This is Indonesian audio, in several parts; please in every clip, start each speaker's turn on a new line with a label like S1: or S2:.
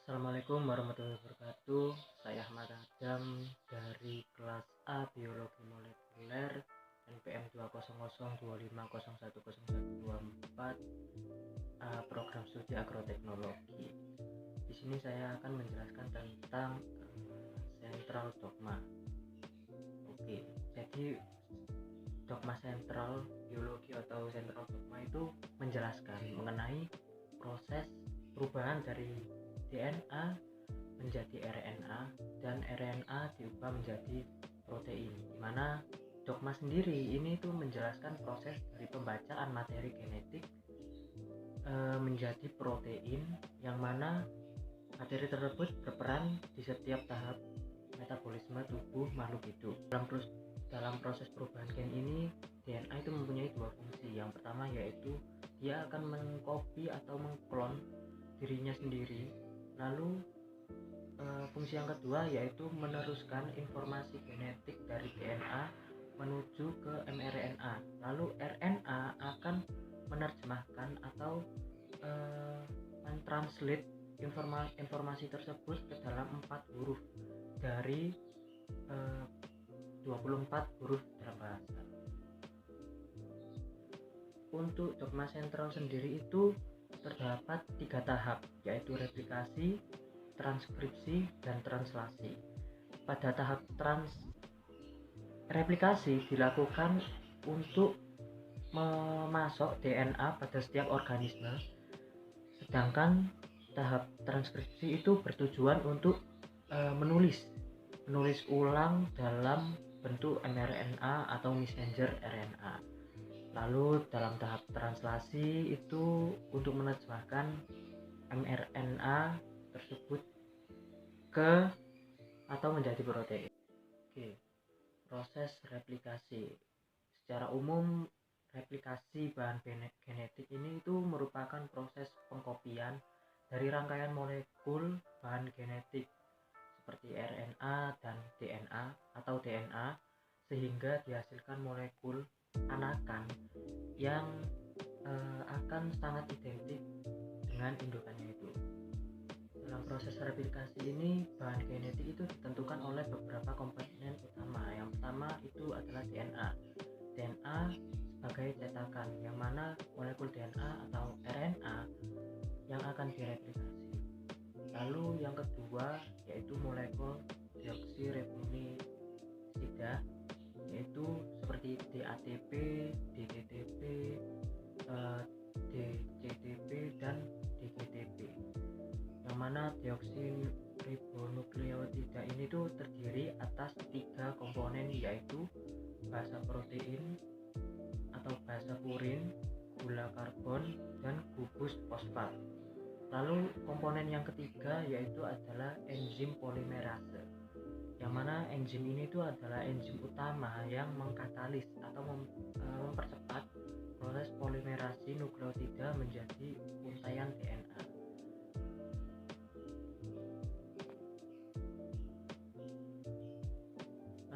S1: Assalamualaikum warahmatullahi wabarakatuh. Saya Ahmad Adam dari kelas A Biologi Molekuler NPM 20025010124 program studi agroteknologi. Di sini saya akan menjelaskan tentang sentral dogma. Oke, jadi dogma sentral biologi atau sentral dogma itu menjelaskan mengenai proses perubahan dari DNA menjadi RNA dan RNA diubah menjadi protein, di mana dogma sendiri ini tuh menjelaskan proses dari pembacaan materi genetik menjadi protein, yang mana materi tersebut berperan di setiap tahap metabolisme tubuh makhluk hidup. Dalam proses perubahan gen ini, DNA itu mempunyai dua fungsi. Yang pertama yaitu dia akan mengcopy atau mengklon dirinya sendiri. Lalu fungsi yang kedua yaitu meneruskan informasi genetik dari DNA menuju ke mRNA. Lalu RNA akan menerjemahkan atau mentranslate informasi tersebut ke dalam 4 huruf dari 24 huruf dalam bahasa. Untuk dogma sentral sendiri itu terdapat 3 tahap, yaitu replikasi, transkripsi, dan translasi. Pada tahap replikasi dilakukan untuk memasok DNA pada setiap organisme, sedangkan tahap transkripsi itu bertujuan untuk menulis ulang dalam bentuk mRNA atau messenger RNA. Lalu dalam tahap translasi itu untuk menerjemahkan mRNA tersebut ke atau menjadi protein. Oke, proses replikasi. Secara umum replikasi bahan genetik ini itu merupakan proses pengkopian dari rangkaian molekul bahan genetik seperti RNA dan DNA atau DNA sehingga dihasilkan molekul anakan yang akan sangat identik dengan indukannya itu. Dalam proses replikasi ini, bahan genetik itu ditentukan oleh beberapa komponen utama. Yang pertama itu adalah DNA. DNA sebagai cetakan, yang mana molekul DNA atau RNA yang akan direplikasi. Lalu yang kedua yaitu molekul deoksiribonusida, yaitu seperti DATP, DTTP, DCTP, dan DGTP. Yang mana deoksiribonukleotida ini tuh terdiri atas 3 komponen, yaitu basa protein atau basa purin, gula karbon, dan gugus fosfat. Lalu komponen yang ketiga yaitu adalah enzim polimerase, yang mana enzim ini itu adalah enzim utama yang mengkatalis atau mempercepat proses polimerasi nukleotida menjadi untaian DNA.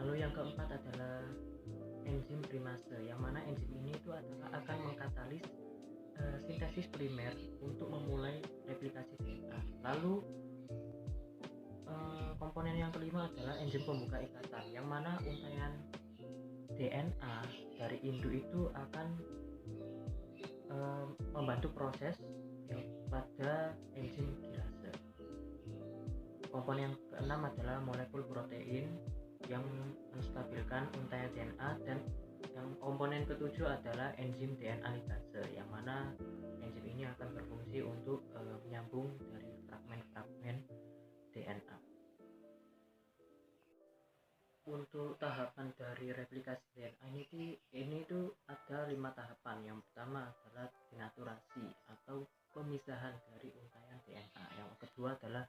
S1: Lalu yang keempat adalah enzim primase, yang mana enzim ini itu adalah akan mengkatalis sintesis primer untuk memulai replikasi DNA. Lalu komponen yang kelima adalah enzim pembuka ikatan, yang mana untaian DNA dari induk itu akan membantu proses pada enzim kirase. Komponen yang keenam adalah molekul protein yang menstabilkan untaian DNA, dan yang komponen ketujuh adalah enzim DNA ligase, yang mana enzim ini akan berfungsi untuk menyambung dari fragmen-fragmen DNA. Untuk tahapan dari replikasi DNA ini tuh ada 5 tahapan. Yang pertama adalah denaturasi atau pemisahan dari untaian DNA. Yang kedua adalah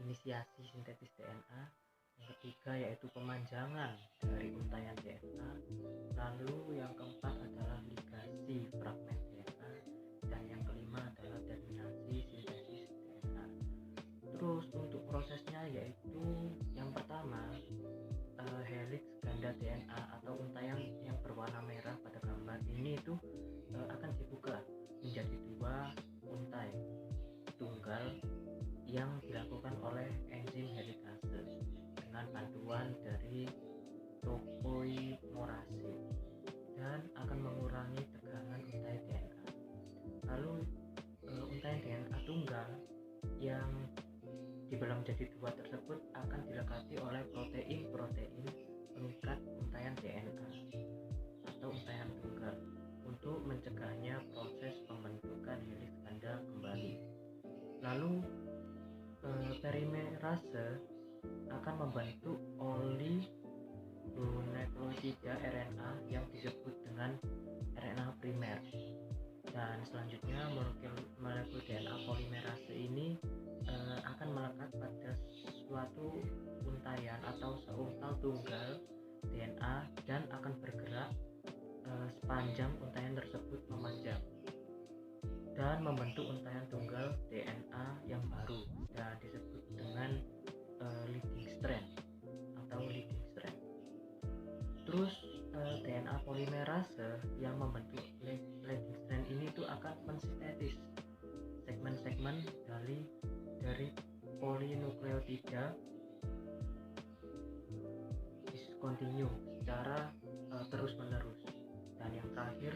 S1: inisiasi sintesis DNA. Yang ketiga yaitu pemanjangan dari untaian DNA. Lalu yang keempat adalah ligasi fragmen DNA, dan yang kelima adalah terminasi sintesis DNA. Terus untuk prosesnya yaitu yang pertama helix ganda DNA atau untaian yang berwarna merah pada gambar ini itu akan dibuka menjadi 2 untai tunggal yang dilakukan oleh enzim helikase dengan bantuan dari topoimerase dan akan mengurangi tegangan untai DNA. Lalu untai DNA tunggal yang dibelah menjadi dua tersebut akan dilekati oleh protein-protein pengikat untaian DNA atau untaian tunggal untuk mencegahnya proses pembentukan heliks ganda kembali. Lalu perimerase akan membentuk oligonukleotida RNA yang disebut dengan RNA primer. Dan selanjutnya molekul DNA polimerase ini akan melekat pada suatu untaian atau seuntal tunggal DNA dan akan bergerak sepanjang untaian tersebut memanjang dan membentuk untaian tunggal DNA yang baru dan disebut dengan leading strand atau leading strand. Terus DNA polimerase yang membentuk leading strand ini itu akan mensintetis segmen-segmen dari polinukleotida discontinue secara terus-menerus. Dan yang terakhir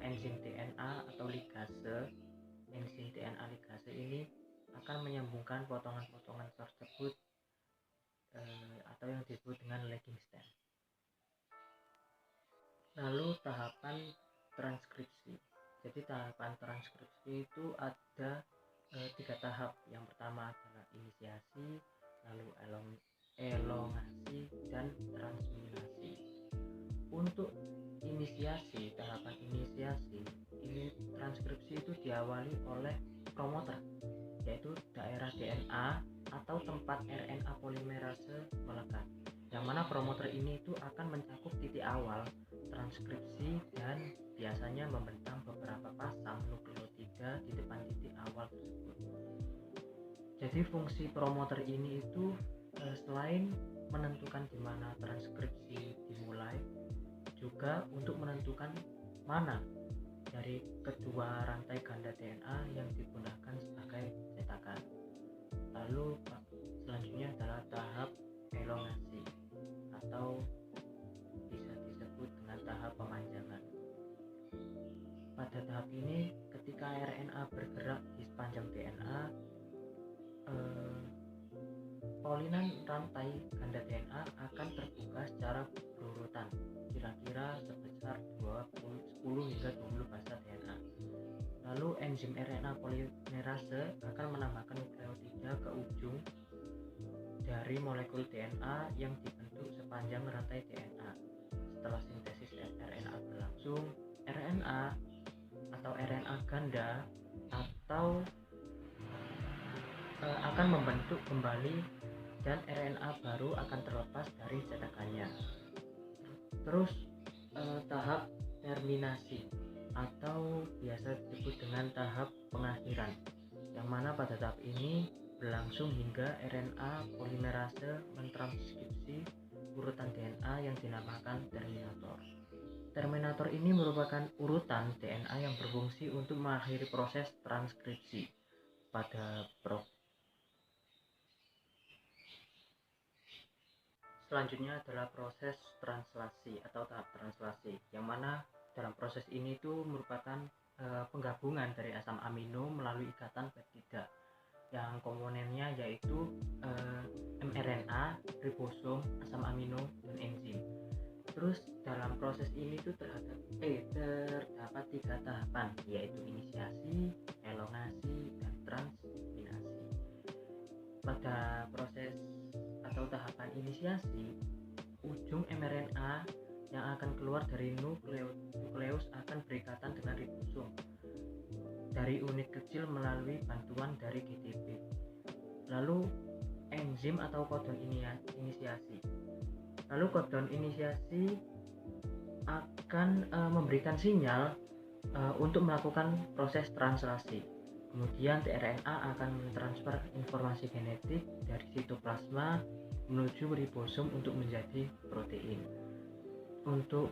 S1: enzim DNA atau ligase. Enzim DNA ligase ini akan menyambungkan potongan-potongan tersebut atau yang disebut dengan leading strand. Lalu tahapan transkripsi. Jadi tahapan transkripsi itu ada 3 tahap. Yang pertama adalah inisiasi, lalu elongasi, dan transminasi. Untuk inisiasi, tahapan inisiasi ini transkripsi itu diawali oleh promoter, yaitu daerah DNA atau tempat RNA polimerase melekat, yang mana promoter ini itu akan mencakup titik awal transkripsi dan biasanya membentang beberapa pasang nukleotida di depan titik awal tersebut. Jadi fungsi promoter ini itu selain menentukan di mana transkripsi dimulai, juga untuk menentukan mana dari kedua rantai ganda DNA yang digunakan sebagai cetakan. Lalu selanjutnya adalah tahap elongasi atau bisa disebut dengan tahap pemanjangan. Pada tahap ini ketika RNA bergerak di sepanjang DNA, paulinan rantai ganda DNA akan terbuka secara berurutan, kira-kira sebesar 10 hingga 20 basa DNA. Lalu enzim RNA polimerase akan menambahkan nukleotida ke ujung dari molekul DNA yang dibentuk sepanjang rantai DNA. Setelah sintesis RNA berlangsung, RNA atau RNA ganda atau akan membentuk kembali dan RNA baru akan terlepas dari cetakannya. Terus tahap terminasi atau biasa disebut dengan tahap pengakhiran, yang mana pada tahap ini berlangsung hingga RNA polimerase mentranskripsi urutan DNA yang dinamakan terminator. Terminator ini merupakan urutan DNA yang berfungsi untuk mengakhiri proses transkripsi pada Selanjutnya adalah proses translasi atau tahap translasi, yang mana dalam proses ini itu merupakan penggabungan dari asam amino melalui ikatan peptida yang komponennya yaitu mRNA, ribosom, asam amino, dan enzim. Terus dalam proses ini itu terdapat 3 tahapan, yaitu inisiasi, elongasi, dan transminasi. Pada proses atau tahapan inisiasi, ujung mRNA yang akan keluar dari nukleus akan berikatan dengan ribosom dari unit kecil melalui bantuan dari GTP. Lalu enzim atau kodon inisiasi. Lalu kodon inisiasi akan memberikan sinyal untuk melakukan proses translasi. Kemudian tRNA akan mentransfer informasi genetik dari sitoplasma menuju ribosom untuk menjadi protein. Untuk